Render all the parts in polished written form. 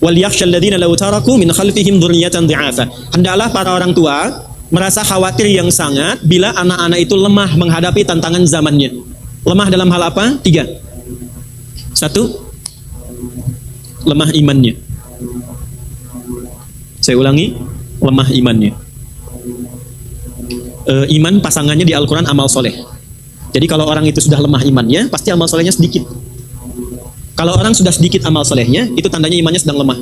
Wal yakhshal ladzina law taraku min khalfihim dzurriyyatan dhi'afa. Hendaklah para orang tua merasa khawatir yang sangat bila anak-anak itu lemah menghadapi tantangan zamannya. Lemah dalam hal apa? 3. 1, lemah imannya. Saya ulangi, lemah imannya. Iman pasangannya di Al-Quran amal soleh. Jadi kalau orang itu sudah lemah imannya, pasti amal solehnya sedikit. Kalau orang sudah sedikit amal solehnya, itu tandanya imannya sedang lemah.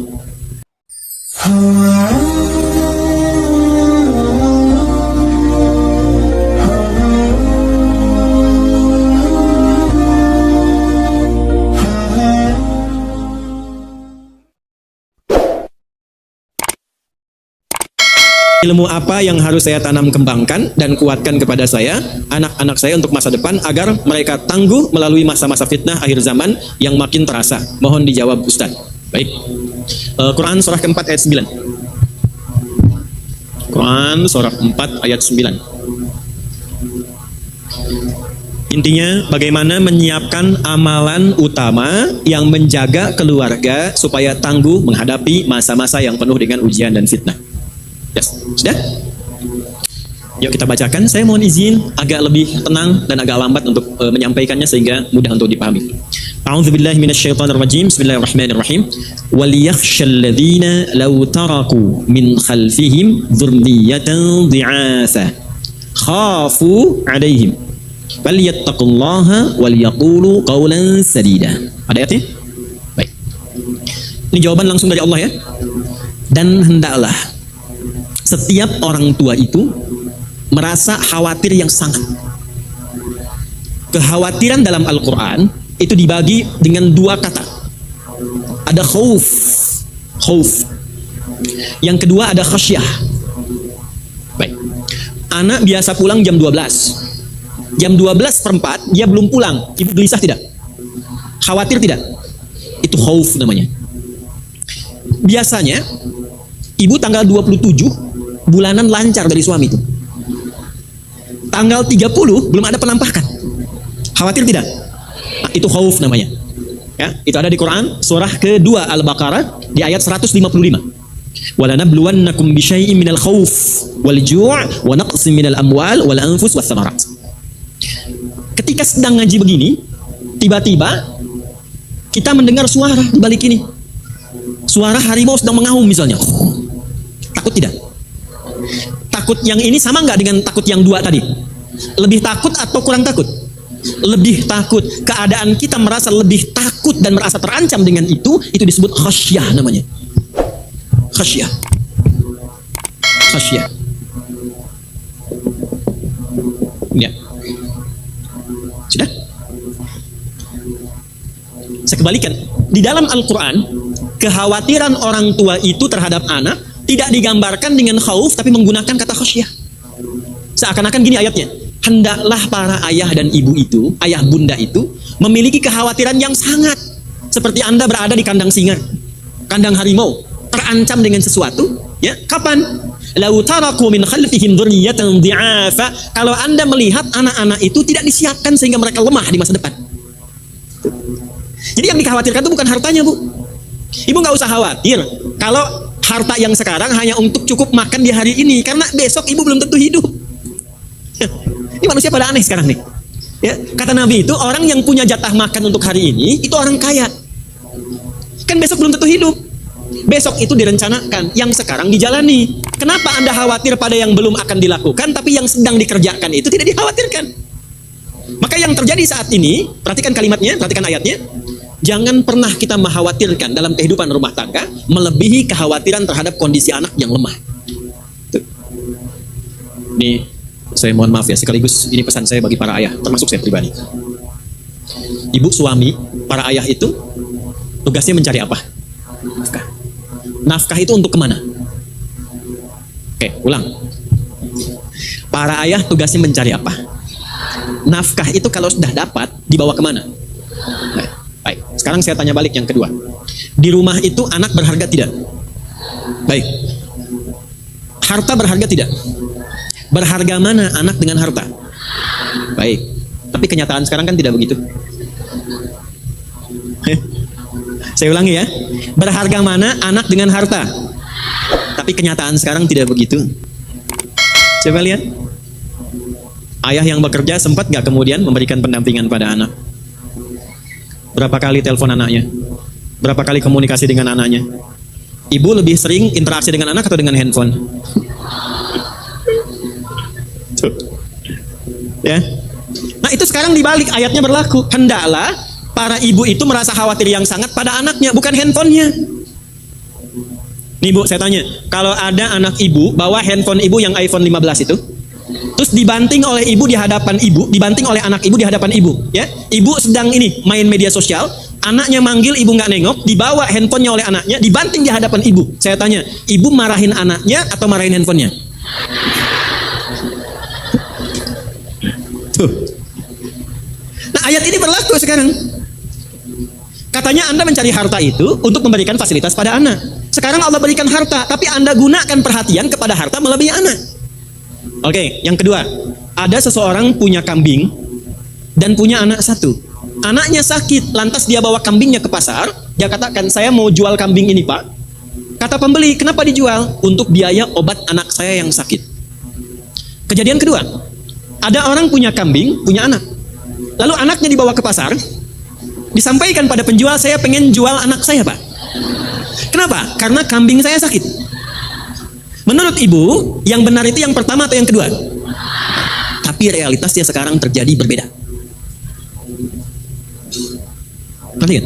Ilmu apa yang harus saya tanam kembangkan dan kuatkan kepada saya, anak-anak saya untuk masa depan agar mereka tangguh melalui masa-masa fitnah akhir zaman yang makin terasa? Mohon dijawab Ustaz. Baik. Quran surah keempat ayat 9. Quran surah 4 ayat 9. Intinya bagaimana menyiapkan amalan utama yang menjaga keluarga supaya tangguh menghadapi masa-masa yang penuh dengan ujian dan fitnah. Yes. Sudah? Yuk kita bacakan. Saya mohon izin agak lebih tenang dan agak lambat untuk menyampaikannya sehingga mudah untuk dipahami. A'udzubillahi minasyaitonirrajim. Bismillahirrahmanirrahim. Wal yakhshal ladzina law taraku min khalfihim dzurriyyatan dhi'afa khafu 'alaihim falyattaqullaha wal yaqulu qawlan sadida. Ada ayatnya? Baik. Ini jawaban langsung dari Allah ya. Dan hendaklah setiap orang tua itu merasa khawatir yang sangat. Kekhawatiran dalam Al-Quran itu dibagi dengan 2 kata. Ada khauf. Yang kedua ada khasyah. Baik. Anak biasa pulang jam 12. Jam 12:04 dia belum pulang. Ibu gelisah tidak? Khawatir tidak? Itu khauf namanya. Biasanya ibu tanggal 27 bulanan lancar dari suami itu. Tanggal 30 belum ada penampakan. Khawatir tidak? Nah, itu khauf namanya. Ya, itu ada di Quran surah kedua Al-Baqarah di ayat 155. Walanabluwannakum bisyai'in minal khauf wal ju' wa naqsin minal amwal wal anfus was thamarat. Ketika sedang ngaji begini, tiba-tiba kita mendengar suara di balik ini. Suara harimau sedang mengaum misalnya. Takut tidak? Takut yang ini sama nggak dengan takut yang 2 tadi? Lebih takut atau kurang takut? Lebih takut. Keadaan kita merasa lebih takut dan merasa terancam dengan itu disebut khasyah namanya. Khasyah. Ya. Sudah? Sekebalikan, di dalam Al-Quran kekhawatiran orang tua itu terhadap anak tidak digambarkan dengan khauf tapi menggunakan kata khasyah. Seakan-akan gini ayatnya, hendaklah para ayah dan ibu itu, ayah bunda itu memiliki kekhawatiran yang sangat seperti Anda berada di kandang singa, kandang harimau, terancam dengan sesuatu, ya. Kapan? Lau taraku min khalfihim dzurriyyatan dhi'afa. Kalau Anda melihat anak-anak itu tidak disiapkan sehingga mereka lemah di masa depan. Jadi yang dikhawatirkan itu bukan hartanya, Bu. Ibu nggak usah khawatir kalau harta yang sekarang hanya untuk cukup makan di hari ini, karena besok ibu belum tentu hidup. Ini manusia pada aneh sekarang nih. Ya, kata Nabi itu orang yang punya jatah makan untuk hari ini itu orang kaya. Kan besok belum tentu hidup. Besok itu direncanakan, yang sekarang dijalani. Kenapa Anda khawatir pada yang belum akan dilakukan, tapi yang sedang dikerjakan itu tidak dikhawatirkan? Maka yang terjadi saat ini, perhatikan kalimatnya, perhatikan ayatnya. Jangan pernah kita mengkhawatirkan dalam kehidupan rumah tangga melebihi kekhawatiran terhadap kondisi anak yang lemah. Tuh. Ini saya mohon maaf ya, sekaligus ini pesan saya bagi para ayah, termasuk saya pribadi. Ibu, suami, para ayah itu tugasnya mencari apa? Nafkah. Nafkah itu untuk kemana? Oke, ulang. Para ayah tugasnya mencari apa? Nafkah itu kalau sudah dapat dibawa kemana? Nah, baik, sekarang saya tanya balik yang kedua. Di rumah itu anak berharga tidak? Baik. Harta berharga tidak? Berharga mana anak dengan harta? Baik. Tapi kenyataan sekarang kan tidak begitu. Saya ulangi ya. Berharga mana anak dengan harta? Tapi kenyataan sekarang tidak begitu. Coba lihat. Ayah yang bekerja sempat gak kemudian memberikan pendampingan pada anak? Berapa kali telepon anaknya? Berapa kali komunikasi dengan anaknya? Ibu lebih sering interaksi dengan anak atau dengan handphone? Tuh. Ya. Nah itu sekarang dibalik, ayatnya berlaku. Hendaklah para ibu itu merasa khawatir yang sangat pada anaknya, bukan handphonenya. Nih Bu, saya tanya, kalau ada anak ibu bawa handphone ibu yang iPhone 15 itu, terus dibanting oleh ibu di hadapan ibu, dibanting oleh anak ibu di hadapan ibu, ya, ibu sedang ini main media sosial, anaknya manggil, ibu nggak nengok, dibawa handphonenya oleh anaknya, dibanting di hadapan ibu. Saya tanya, ibu marahin anaknya atau marahin handphonenya? Tuh. Nah ayat ini berlaku sekarang. Katanya Anda mencari harta itu untuk memberikan fasilitas pada anak. Sekarang Allah berikan harta, tapi Anda gunakan perhatian kepada harta melebihi anak. Oke, yang kedua, ada seseorang punya kambing dan punya anak satu. Anaknya sakit, lantas dia bawa kambingnya ke pasar. Dia katakan, saya mau jual kambing ini Pak. Kata pembeli, kenapa dijual? Untuk biaya obat anak saya yang sakit. Kejadian kedua, ada orang punya kambing, punya anak. Lalu anaknya dibawa ke pasar, disampaikan pada penjual, saya pengen jual anak saya Pak. Kenapa? Karena kambing saya sakit. Menurut ibu, yang benar itu yang pertama atau yang kedua? Tapi realitasnya sekarang terjadi berbeda. Perhatikan.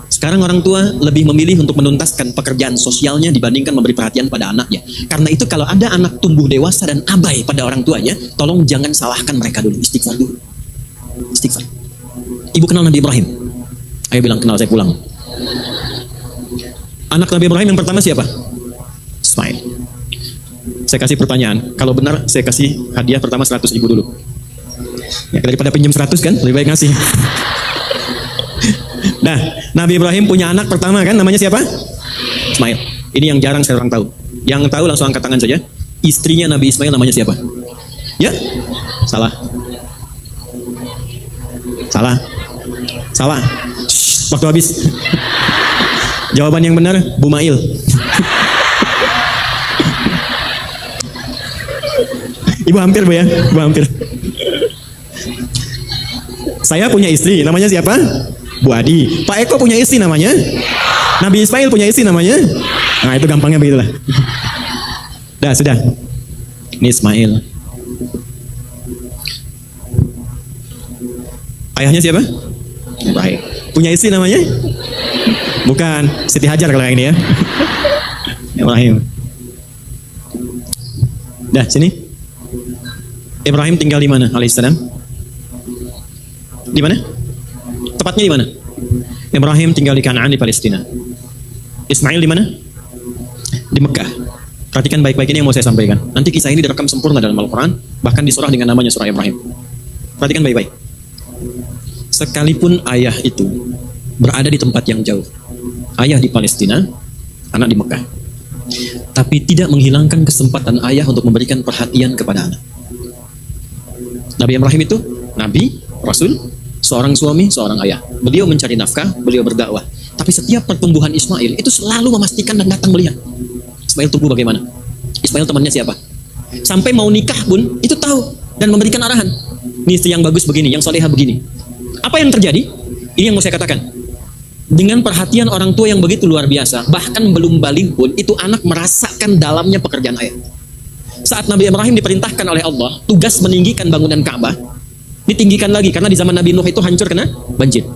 Sekarang orang tua lebih memilih untuk menuntaskan pekerjaan sosialnya dibandingkan memberi perhatian pada anaknya. Karena itu kalau ada anak tumbuh dewasa dan abai pada orang tuanya, tolong jangan salahkan mereka dulu. Istighfar dulu. Istighfar. Ibu kenal Nabi Ibrahim? Ayo bilang kenal, saya pulang. Anak Nabi Ibrahim yang pertama siapa? Ismail. Saya kasih pertanyaan, kalau benar saya kasih hadiah pertama 100.000 dulu. Ya, daripada pinjam 100 kan, lebih baik ngasih. Nah, Nabi Ibrahim punya anak pertama kan, namanya siapa? Ismail. Ini yang jarang saya orang tahu. Yang tahu langsung angkat tangan saja. Istrinya Nabi Ismail namanya siapa? Ya? Salah. Salah. Salah. Shh, waktu habis. Jawaban yang benar, Bumail. Ibu hampir Bu ya, Ibu hampir. Saya punya istri, namanya siapa? Bu Adi. Pak Eko punya istri namanya? Nabi Ismail punya istri namanya? Nah itu gampangnya begitulah. Dah, sudah. Ini Ismail. Ayahnya siapa? Baik. Punya istri namanya? Bukan, Siti Hajar kalau yang ini ya. Ibrahim. Dah, sini. Ibrahim tinggal di mana alaihissalam? Di mana? Tepatnya di mana? Ibrahim tinggal di Kanaan di Palestina. Ismail di mana? Di Mekah. Perhatikan baik-baik ini yang mau saya sampaikan. Nanti kisah ini direkam sempurna dalam Al-Quran, bahkan disurah dengan namanya surah Ibrahim. Perhatikan baik-baik. Sekalipun ayah itu berada di tempat yang jauh, ayah di Palestina, anak di Mekah, tapi tidak menghilangkan kesempatan ayah untuk memberikan perhatian kepada anak. Nabi Ibrahim itu Nabi, Rasul, seorang suami, seorang ayah. Beliau mencari nafkah, beliau berdakwah. Tapi setiap pertumbuhan Ismail itu selalu memastikan dan datang melihat Ismail tumbuh bagaimana. Ismail temannya siapa. Sampai mau nikah pun itu tahu dan memberikan arahan. Ini istri yang bagus begini, yang solehah begini. Apa yang terjadi? Ini yang mau saya katakan. Dengan perhatian orang tua yang begitu luar biasa, bahkan belum balik pun itu anak merasakan dalamnya pekerjaan ayah. Saat Nabi Ibrahim diperintahkan oleh Allah tugas meninggikan bangunan Ka'bah, ditinggikan lagi karena di zaman Nabi Nuh itu hancur kena banjir.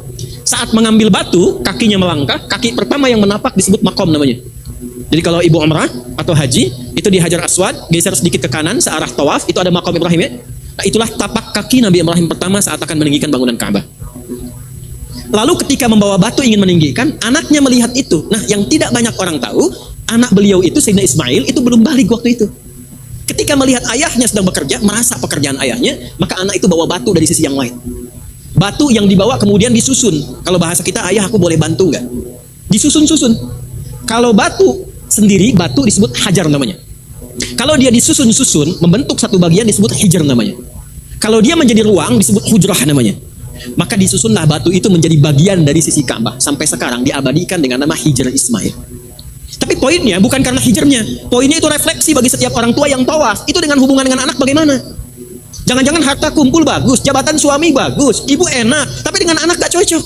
Saat mengambil batu, kakinya melangkah, kaki pertama yang menapak disebut makom namanya. Jadi kalau ibu umrah atau haji, itu di Hajar Aswad, geser sedikit ke kanan searah tawaf, itu ada makom Ibrahim ya. Nah, itulah tapak kaki Nabi Ibrahim pertama saat akan meninggikan bangunan Ka'bah. Lalu ketika membawa batu ingin meninggikan, anaknya melihat itu. Nah, yang tidak banyak orang tahu, anak beliau itu Sayyidina Ismail itu belum balik waktu itu. Ketika melihat ayahnya sedang bekerja, merasa pekerjaan ayahnya, maka anak itu bawa batu dari sisi yang lain. Batu yang dibawa kemudian disusun. Kalau bahasa kita, ayah aku boleh bantu nggak? Disusun-susun. Kalau batu sendiri, batu disebut hajar namanya. Kalau dia disusun-susun, membentuk satu bagian disebut hijr namanya. Kalau dia menjadi ruang, disebut hujrah namanya. Maka disusunlah batu itu menjadi bagian dari sisi Ka'bah. Sampai sekarang diabadikan dengan nama Hijr Ismail. Tapi poinnya bukan karena hijrnya. Poinnya itu refleksi bagi setiap orang tua yang tawaf. Itu dengan hubungan dengan anak bagaimana? Jangan-jangan harta kumpul bagus, jabatan suami bagus, ibu enak, tapi dengan anak gak cocok.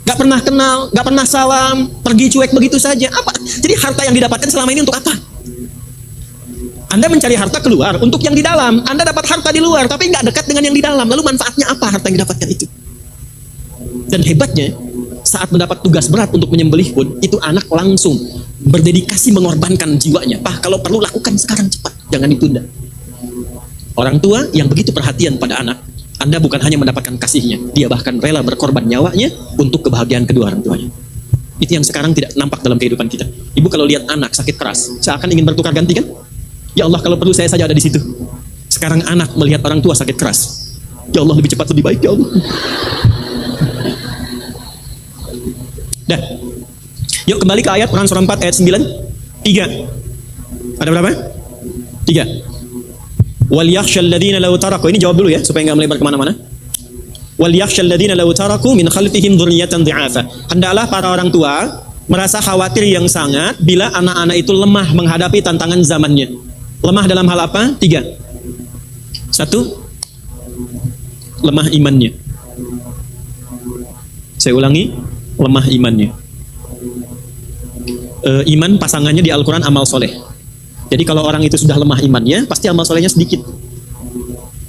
Gak pernah kenal, gak pernah salam, pergi cuek begitu saja. Apa? Jadi harta yang didapatkan selama ini untuk apa? Anda mencari harta keluar untuk yang di dalam. Anda dapat harta di luar, tapi gak dekat dengan yang di dalam. Lalu manfaatnya apa harta yang didapatkan itu? Dan hebatnya, saat mendapat tugas berat untuk menyembelih pun, itu anak langsung berdedikasi mengorbankan jiwanya. Pak, kalau perlu lakukan sekarang cepat, jangan ditunda. Orang tua yang begitu perhatian pada anak, Anda bukan hanya mendapatkan kasihnya, dia bahkan rela berkorban nyawanya untuk kebahagiaan kedua orang tuanya. Itu yang sekarang tidak nampak dalam kehidupan kita. Ibu kalau lihat anak sakit keras, seakan ingin bertukar ganti kan? Ya Allah, kalau perlu saya saja ada di situ. Sekarang anak melihat orang tua sakit keras, ya Allah lebih cepat lebih baik ya Allah. Dah. Yuk kembali ke ayat Quran surah 4 ayat 9. 3. Ada berapa? 3. Wal yakhshal ladzina law taraku. Ini jawab dulu ya supaya enggak melebar kemana mana. Wal yakhshal ladzina law taraku min khalfihim dzurriyyatan dhi'afa. Hendaklah para orang tua merasa khawatir yang sangat bila anak-anak itu lemah menghadapi tantangan zamannya. Lemah dalam hal apa? 3. 1. Lemah imannya. Saya ulangi, lemah imannya. Iman pasangannya di Al-Quran amal soleh. Jadi kalau orang itu sudah lemah imannya, pasti amal solehnya sedikit.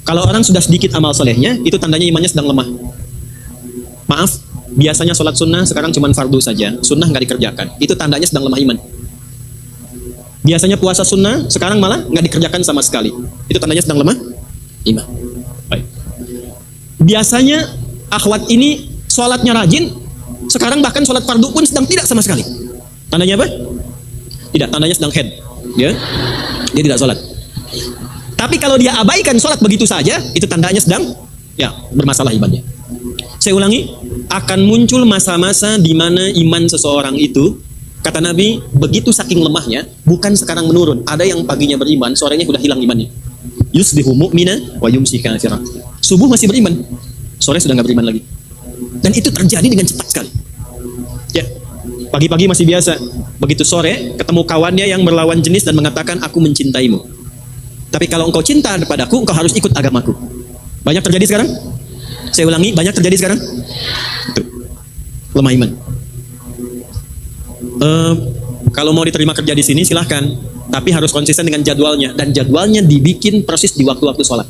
Kalau orang sudah sedikit amal solehnya, itu tandanya imannya sedang lemah. Maaf, biasanya sholat sunnah sekarang cuma fardu saja, sunnah nggak dikerjakan. Itu tandanya sedang lemah iman. Biasanya puasa sunnah sekarang malah nggak dikerjakan sama sekali. Itu tandanya sedang lemah iman. Baik. Biasanya akhwat ini sholatnya rajin, sekarang bahkan sholat fardu pun sedang tidak sama sekali. Tandanya apa? Tidak, tandanya sedang head. Dia tidak sholat. Tapi kalau dia abaikan sholat begitu saja, itu tandanya sedang bermasalah imannya. Saya ulangi, akan muncul masa-masa di mana iman seseorang itu, kata Nabi, begitu saking lemahnya, bukan sekarang menurun. Ada yang paginya beriman, sorenya sudah hilang imannya. Yusbihu mu'mina wa yumsi kafiran. Subuh masih beriman, sore sudah nggak beriman lagi. Dan itu terjadi dengan cepat sekali. Ya, pagi-pagi masih biasa, begitu sore ketemu kawannya yang berlawan jenis dan mengatakan aku mencintaimu. Tapi kalau engkau cinta kepadaku, engkau harus ikut agamaku. Banyak terjadi sekarang? Saya ulangi, banyak terjadi sekarang? Itu lemah iman. Kalau mau diterima kerja di sini silahkan, tapi harus konsisten dengan jadwalnya, dan jadwalnya dibikin persis di waktu-waktu sholat.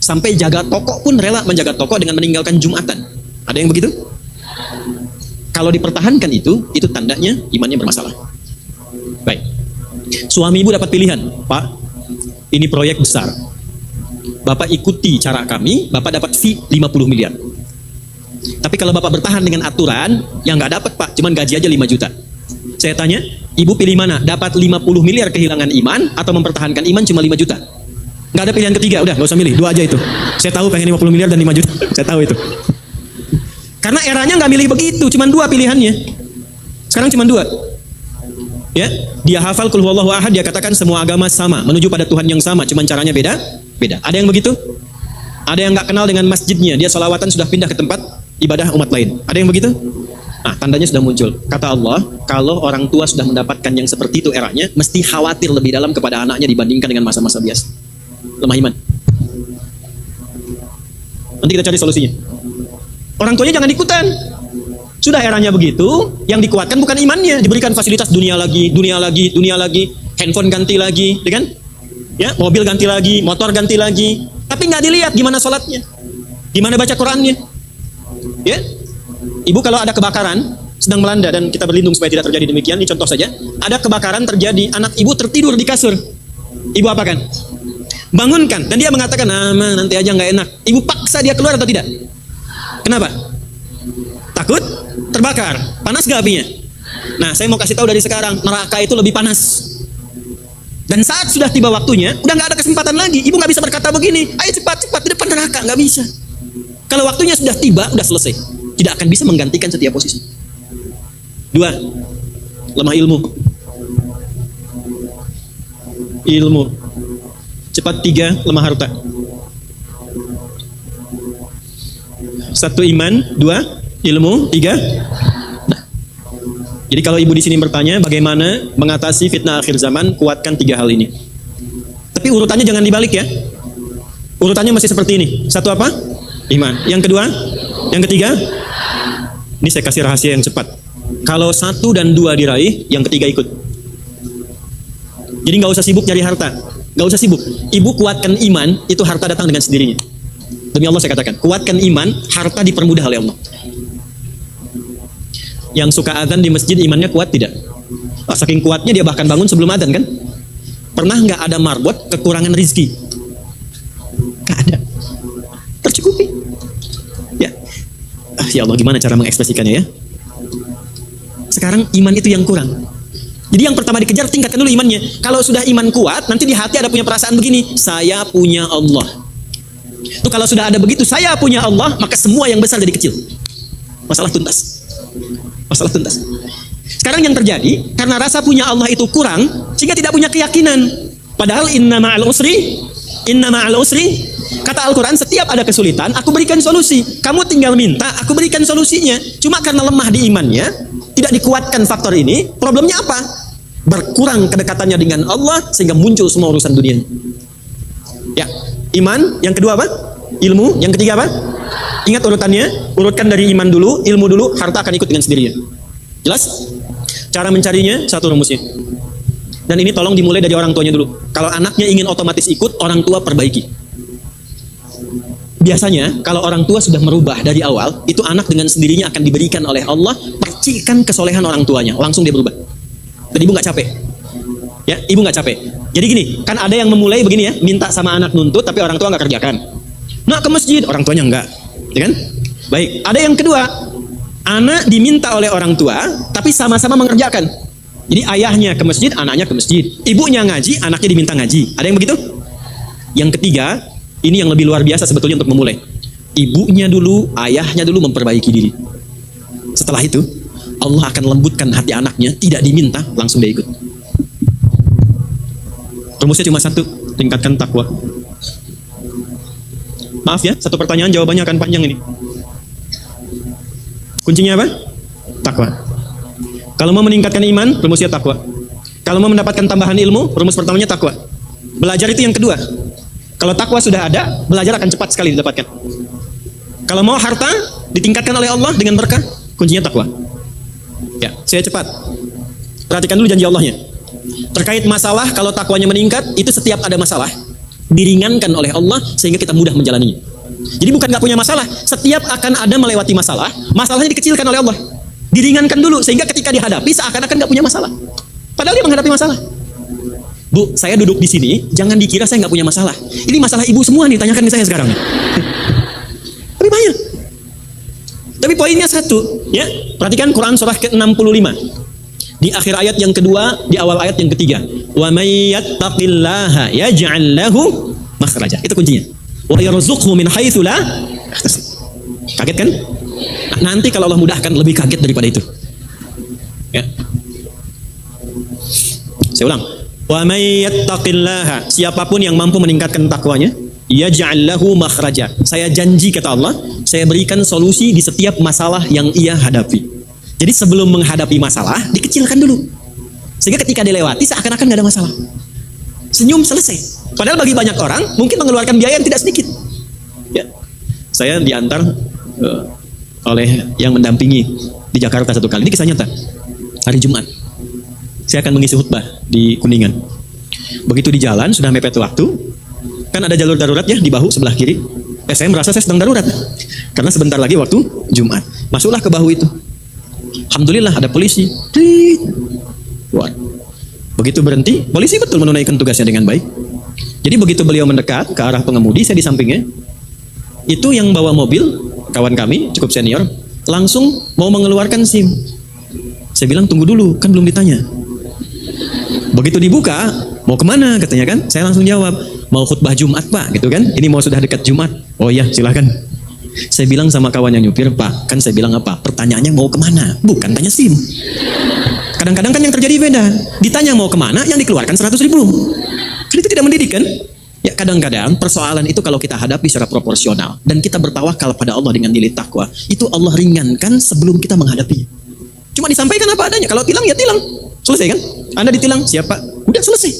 Sampai jaga toko pun rela menjaga toko dengan meninggalkan Jumatan. Ada yang begitu? Kalau dipertahankan itu tandanya imannya bermasalah. Baik. Suami ibu dapat pilihan, Pak, ini proyek besar. Bapak ikuti cara kami, Bapak dapat fee 50 miliar. Tapi kalau Bapak bertahan dengan aturan, yang nggak dapat Pak, cuman gaji aja 5 juta. Saya tanya, ibu pilih mana? Dapat 50 miliar kehilangan iman, atau mempertahankan iman cuma 5 juta? Nggak ada pilihan ketiga, udah nggak usah milih, 2 aja itu. Saya tahu pengen 50 miliar dan 5 juta, saya tahu itu. Karena eranya nggak milih begitu, cuma 2 pilihannya. Sekarang cuma 2. Ya, dia hafal Qul huwallahu ahad, dia katakan semua agama sama, menuju pada Tuhan yang sama, cuma caranya beda. Ada yang begitu? Ada yang nggak kenal dengan masjidnya, dia sholawatan sudah pindah ke tempat ibadah umat lain. Ada yang begitu? Nah, tandanya sudah muncul. Kata Allah, kalau orang tua sudah mendapatkan yang seperti itu eranya, mesti khawatir lebih dalam kepada anaknya dibandingkan dengan masa-masa biasa. Lemah iman. Nanti kita cari solusinya. Orang tuanya jangan ikutan. Sudah eranya begitu, yang dikuatkan bukan imannya, diberikan fasilitas dunia lagi, handphone ganti lagi, kan? Ya, mobil ganti lagi, motor ganti lagi, tapi nggak dilihat gimana sholatnya, gimana baca Qurannya. Ya, ibu kalau ada kebakaran sedang melanda dan kita berlindung supaya tidak terjadi demikian, ini contoh saja. Ada kebakaran terjadi, anak ibu tertidur di kasur, ibu apakan? Bangunkan, dan dia mengatakan, "Ma, nanti aja nggak enak." Ibu paksa dia keluar atau tidak? Kenapa? Takut terbakar, panas gak apinya? Nah, saya mau kasih tahu dari sekarang, neraka itu lebih panas. Dan saat sudah tiba waktunya, udah nggak ada kesempatan lagi. Ibu nggak bisa berkata begini, ayo cepat di depan neraka, nggak bisa. Kalau waktunya sudah tiba, udah selesai. Tidak akan bisa menggantikan setiap posisi. 2, lemah ilmu. Cepat. 3, lemah harta. Satu iman, dua ilmu, tiga. Nah, jadi kalau ibu di sini bertanya bagaimana mengatasi fitnah akhir zaman, kuatkan tiga hal ini. Tapi urutannya jangan dibalik ya. Urutannya masih seperti ini. Satu apa? Iman. Yang kedua, yang ketiga. Ini saya kasih rahasia yang cepat. Kalau satu dan dua diraih, yang ketiga ikut. Jadi nggak usah sibuk cari harta, nggak usah sibuk. Ibu kuatkan iman, itu harta datang dengan sendirinya. Demi Allah saya katakan, kuatkan iman, harta dipermudah oleh Allah. Yang suka azan di masjid imannya kuat tidak? Saking kuatnya dia bahkan bangun sebelum azan kan? Pernah nggak ada marbot kekurangan rizki? Nggak ada, tercukupi. Ya, ya Allah gimana cara mengekspresikannya ya? Sekarang iman itu yang kurang. Jadi yang pertama dikejar, tingkatkan dulu imannya. Kalau sudah iman kuat, nanti di hati ada punya perasaan begini, saya punya Allah. Itu kalau sudah ada begitu, saya punya Allah, maka semua yang besar jadi kecil. Masalah tuntas. Masalah tuntas. Sekarang yang terjadi, karena rasa punya Allah itu kurang, sehingga tidak punya keyakinan. Padahal inna ma'al usri, kata Al-Quran, setiap ada kesulitan, aku berikan solusi. Kamu tinggal minta, aku berikan solusinya. Cuma karena lemah di imannya, tidak dikuatkan faktor ini, problemnya apa? Berkurang kedekatannya dengan Allah, sehingga muncul semua urusan dunia. Ya, iman. Yang kedua apa? Ilmu. Yang ketiga apa? Ingat urutannya, urutkan dari iman dulu, ilmu dulu, harta akan ikut dengan sendirinya. Jelas? Cara mencarinya, satu rumusnya. Dan ini tolong dimulai dari orang tuanya dulu. Kalau anaknya ingin otomatis ikut, orang tua perbaiki. Biasanya, kalau orang tua sudah merubah dari awal, itu anak dengan sendirinya akan diberikan oleh Allah, percikan kesolehan orang tuanya, langsung dia berubah. Dan ibu nggak capek. Ya, ibu nggak capek. Jadi gini, kan ada yang memulai begini ya, minta sama anak nuntut, tapi orang tua nggak kerjakan. Nak ke masjid, orang tuanya nggak. Ya kan? Baik, ada yang kedua, anak diminta oleh orang tua, tapi sama-sama mengerjakan. Jadi ayahnya ke masjid, anaknya ke masjid. Ibunya ngaji, anaknya diminta ngaji. Ada yang begitu? Yang ketiga, ini yang lebih luar biasa sebetulnya untuk memulai. Ibunya dulu, ayahnya dulu memperbaiki diri. Setelah itu, Allah akan lembutkan hati anaknya, tidak diminta, langsung dia ikut. Rumusnya cuma satu, tingkatkan takwa. Maaf ya, satu pertanyaan jawabannya akan panjang ini. Kuncinya apa? Takwa. Kalau mau meningkatkan iman, rumusnya takwa. Kalau mau mendapatkan tambahan ilmu, rumus pertamanya takwa. Belajar itu yang kedua. Kalau takwa sudah ada, belajar akan cepat sekali didapatkan. Kalau mau harta ditingkatkan oleh Allah dengan berkah, kuncinya takwa. Ya, saya cepat. Perhatikan dulu janji Allahnya. Terkait masalah, kalau takwanya meningkat, itu setiap ada masalah diringankan oleh Allah sehingga kita mudah menjalaninya. Jadi bukan nggak punya masalah, setiap akan ada melewati masalah, masalahnya dikecilkan oleh Allah, diringankan dulu sehingga ketika dihadapi seakan-akan nggak punya masalah. Padahal dia menghadapi masalah. Bu, saya duduk di sini, jangan dikira saya nggak punya masalah. Ini masalah ibu semua nih, tanyakan ke saya sekarang. Tapi banyak. Tapi poinnya satu, ya. Perhatikan Quran surah ke-65. Di akhir ayat yang kedua, di awal ayat yang ketiga. Wa may yattaqillaha yaj'al lahu makhraja. Itu kuncinya. Wa yarzuqhu min haitsu la yahtasib. Kaget kan? Nah, nanti kalau Allah mudahkan lebih kaget daripada itu. Ya. Saya ulang. Wa may yattaqillaha, siapapun yang mampu meningkatkan takwanya, yaj'al lahu makhraja. Saya janji kata Allah, saya berikan solusi di setiap masalah yang ia hadapi. Jadi sebelum menghadapi masalah, dikecilkan dulu. Sehingga ketika dilewati, seakan-akan gak ada masalah. Senyum, selesai. Padahal bagi banyak orang, mungkin mengeluarkan biaya yang tidak sedikit. Ya. Saya diantar oleh yang mendampingi di Jakarta satu kali. Ini kisah nyata. Hari Jumat. Saya akan mengisi khutbah di Kuningan. Begitu di jalan, sudah mepet waktu. Kan ada jalur darurat ya, di bahu sebelah kiri. Saya merasa saya sedang darurat. Karena sebentar lagi waktu Jumat. Masuklah ke bahu itu. Alhamdulillah ada polisi. Wah. Begitu berhenti, polisi betul menunaikan tugasnya dengan baik. Jadi begitu beliau mendekat ke arah pengemudi, saya di sampingnya. Itu yang bawa mobil, kawan kami, cukup senior, langsung mau mengeluarkan SIM. Saya bilang tunggu dulu, kan belum ditanya. Begitu dibuka, mau kemana katanya kan? Saya langsung jawab, mau khutbah Jumat Pak, gitu kan? Ini mau sudah dekat Jumat. Oh iya, silakan. Saya bilang sama kawan yang nyupir, Pak, kan saya bilang apa? Pertanyaannya mau kemana? Bukan tanya SIM. Kadang-kadang kan yang terjadi beda. Ditanya mau kemana, yang dikeluarkan 100.000. Kan itu tidak mendidik kan? Ya kadang-kadang persoalan itu kalau kita hadapi secara proporsional dan kita bertawakal pada Allah dengan nilai takwa, itu Allah ringankan sebelum kita menghadapinya. Cuma disampaikan apa adanya. Kalau tilang ya tilang, selesai kan? Anda ditilang siapa? Udah selesai.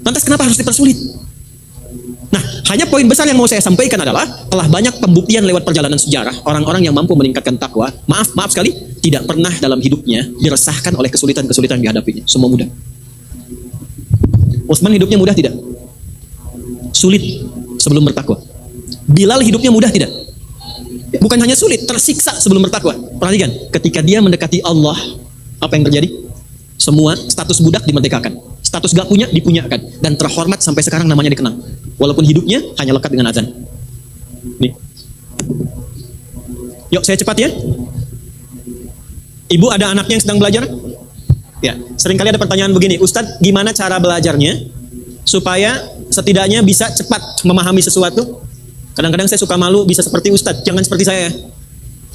Lantas kenapa harus dipersulit? Nah, hanya poin besar yang mau saya sampaikan adalah telah banyak pembuktian lewat perjalanan sejarah orang-orang yang mampu meningkatkan takwa, maaf sekali, tidak pernah dalam hidupnya diresahkan oleh kesulitan-kesulitan yang dihadapinya. Semua mudah. Utsman hidupnya mudah tidak? Sulit sebelum bertakwa. Bilal hidupnya mudah tidak? Bukan hanya sulit, tersiksa sebelum bertakwa. Perhatikan, ketika dia mendekati Allah, apa yang terjadi? Semua status budak dimerdekakan, status gak punya dipunyakan, dan terhormat sampai sekarang namanya dikenang. Walaupun hidupnya hanya lekat dengan azan. Nih. Yuk saya cepat ya. Ibu ada anaknya yang sedang belajar? Ya, seringkali ada pertanyaan begini, Ustadz gimana cara belajarnya supaya setidaknya bisa cepat memahami sesuatu? Kadang-kadang saya suka malu bisa seperti Ustadz, jangan seperti saya.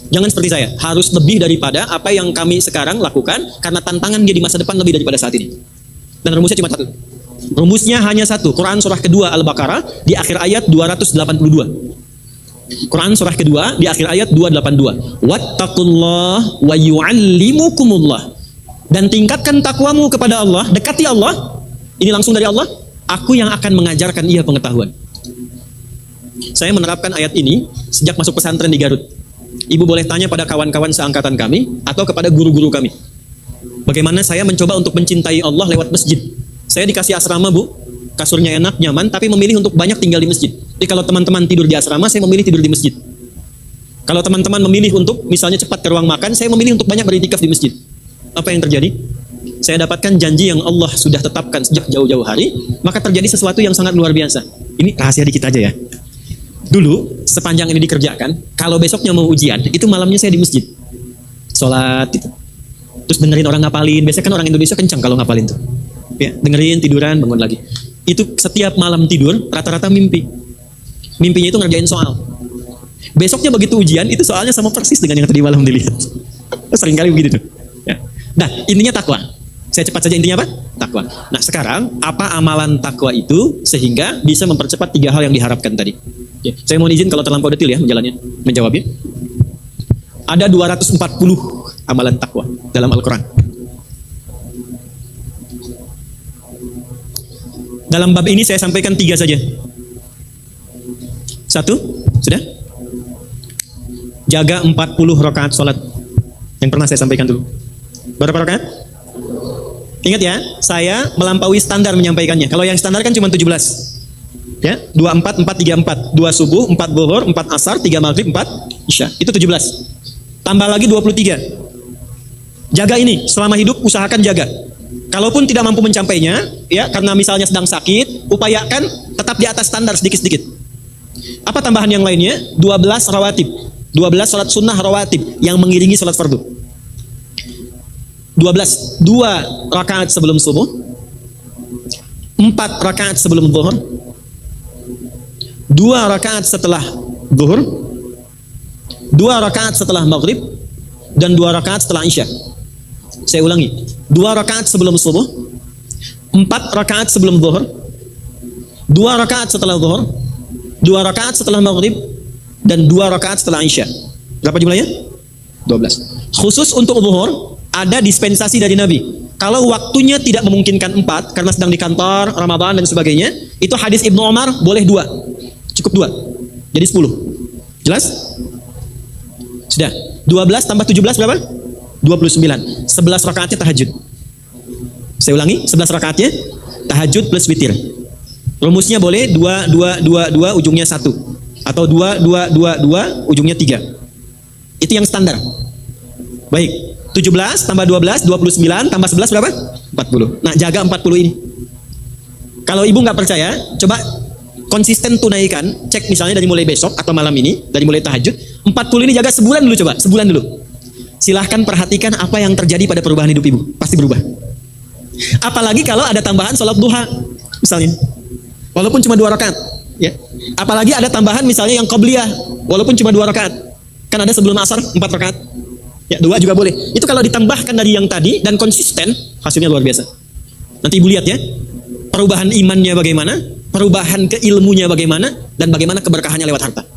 Jangan seperti saya, harus lebih daripada apa yang kami sekarang lakukan, karena tantangan dia di masa depan lebih daripada saat ini. Dan rumusnya cuma satu. Rumusnya hanya satu, Quran surah kedua Al-Baqarah di akhir ayat 282. Quran surah kedua di akhir ayat 282. Wattaqullah wa yu'allimukumullah. Dan tingkatkan takwamu kepada Allah, dekati Allah. Ini langsung dari Allah, aku yang akan mengajarkan ia pengetahuan. Saya menerapkan ayat ini sejak masuk pesantren di Garut. Ibu boleh tanya pada kawan-kawan seangkatan kami atau kepada guru-guru kami. Bagaimana saya mencoba untuk mencintai Allah lewat masjid. Saya dikasih asrama, Bu. Kasurnya enak, nyaman, tapi memilih untuk banyak tinggal di masjid. Jadi kalau teman-teman tidur di asrama, saya memilih tidur di masjid. Kalau teman-teman memilih untuk misalnya cepat ke ruang makan, saya memilih untuk banyak beritikaf di masjid. Apa yang terjadi? Saya dapatkan janji yang Allah sudah tetapkan sejak jauh-jauh hari, maka terjadi sesuatu yang sangat luar biasa. Ini rahasia dikit aja ya. Dulu, sepanjang ini dikerjakan, kalau besoknya mau ujian, itu malamnya saya di masjid. Sholat, gitu. Terus dengerin orang ngapalin. Biasanya kan orang Indonesia kencang kalau ngapalin tuh. Ya, dengerin, tiduran, bangun lagi. Itu setiap malam tidur, rata-rata mimpi. Mimpinya itu ngerjain soal. Besoknya begitu ujian, itu soalnya sama persis dengan yang tadi malam dilihat. Seringkali begitu tuh. Ya. Nah, intinya takwa. Saya cepat saja intinya apa? Takwa. Nah, sekarang apa amalan takwa itu sehingga bisa mempercepat 3 hal yang diharapkan tadi? Ya, saya mohon izin kalau terlampau detil ya menjawabnya. Ada 240 amalan takwa dalam Al-Quran. Dalam bab ini saya sampaikan 3 saja. 1, sudah? Jaga 40 rakaat sholat. Yang pernah saya sampaikan dulu. Berapa rakaat? Ingat ya, saya melampaui standar menyampaikannya. Kalau yang standar kan cuma 17. Ya, 24, 4, 3, 4. 2 subuh, 4 zuhur, 4 asar, 3 maghrib, 4 isya. Itu 17. Tambah lagi 23. Jaga ini, selama hidup usahakan jaga. Kalaupun tidak mampu mencapainya, ya karena misalnya sedang sakit, upayakan tetap di atas standar sedikit-sedikit. Apa tambahan yang lainnya? 12 rawatib. 12 salat sunnah rawatib yang mengiringi salat fardu. 12, 2 rakaat sebelum subuh, 4 rakaat sebelum zuhur, 2 rakaat setelah zuhur, 2 rakaat setelah maghrib, dan 2 rakaat setelah isya. Saya ulangi, 2 rakaat sebelum subuh, 4 rakaat sebelum zuhur, 2 rakaat setelah zuhur, 2 rakaat setelah maghrib, dan 2 rakaat setelah isya. Berapa jumlahnya? 12. Khusus untuk zuhur, ada dispensasi dari Nabi. Kalau waktunya tidak memungkinkan 4 karena sedang di kantor, Ramadan dan sebagainya, itu hadis Ibnu Umar boleh 2. Cukup 2. Jadi 10. Jelas? Sudah. 12 tambah 17 berapa? 29. 11 rakaatnya tahajud. Saya ulangi, 11 rakaatnya tahajud plus witir. Rumusnya boleh 2 2 2 2 ujungnya 1 atau 2 2 2 2 ujungnya 3. Itu yang standar. Baik. 17 tambah 12, 29 tambah 11 berapa? 40. Nah, jaga 40 ini. Kalau ibu nggak percaya, coba konsisten tunaikan, cek misalnya dari mulai besok atau malam ini, dari mulai tahajud, 40 ini jaga sebulan dulu coba, sebulan dulu. Silahkan perhatikan apa yang terjadi pada perubahan hidup ibu, pasti berubah. Apalagi kalau ada tambahan sholat duha, misalnya, walaupun cuma 2 rakaat, ya. Apalagi ada tambahan misalnya yang qobliyah, walaupun cuma 2 rakaat, kan ada sebelum asar 4 rakaat. Ya, 2 juga boleh. Itu kalau ditambahkan dari yang tadi dan konsisten, hasilnya luar biasa. Nanti ibu lihat ya, perubahan imannya bagaimana, perubahan ke ilmunya bagaimana dan bagaimana keberkahannya lewat harta.